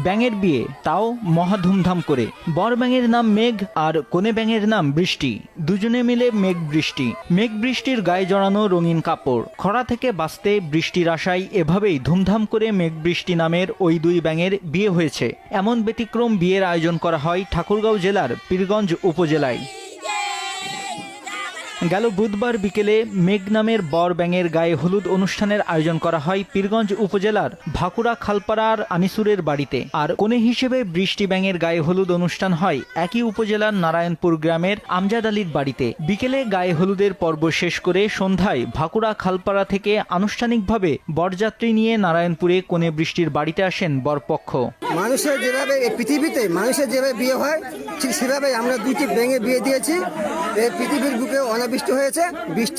ব্যাঙের বিয়ে, তাও মহা ধুমধাম করে। বর ব্যাঙের নাম মেঘ আর কনে ব্যাঙের নাম বৃষ্টি। দুজনে মিলে মেঘ বৃষ্টি। মেঘ বৃষ্টির গায়ে জড়ানো রঙিন কাপড়। খরা থেকে বাঁচতে বৃষ্টির আশায় এভাবেই ধুমধাম করে মেঘ বৃষ্টি নামের ওই দুই ব্যাঙের বিয়ে হয়েছে। এমন ব্যতিক্রম বিয়ের আয়োজন করা হয় ঠাকুরগাঁও জেলার পীরগঞ্জ উপজেলায়। গেল বুধবার বিকেলে মেঘ নামের বর ব্যাঙের গায়ে হলুদ অনুষ্ঠানের আয়োজন করা হয় পীরগঞ্জ উপজেলার ভাকুড়া খালপাড়ার আনিসুরের বাড়িতে। আর কনে হিসেবে বৃষ্টি ব্যাঙের গায়ে হলুদ অনুষ্ঠান হয় একই উপজেলার নারায়ণপুর গ্রামের আমজাদ আলীর বাড়িতে। বিকেলে গায়ে হলুদের পর্ব শেষ করে সন্ধ্যায় ভাকুড়া খালপাড়া থেকে আনুষ্ঠানিকভাবে বরযাত্রী নিয়ে নারায়ণপুরে কনে বৃষ্টির বাড়িতে আসেন বরপক্ষ। মানুষের যেভাবে এই পৃথিবীতে মানুষের যেভাবে বিয়ে হয় ঠিক সেভাবে আমরা দুটি ব্যাঙে বিয়ে দিয়েছি। এই পৃথিবীর বুকে অনাবৃষ্টি হয়েছে, বৃষ্টি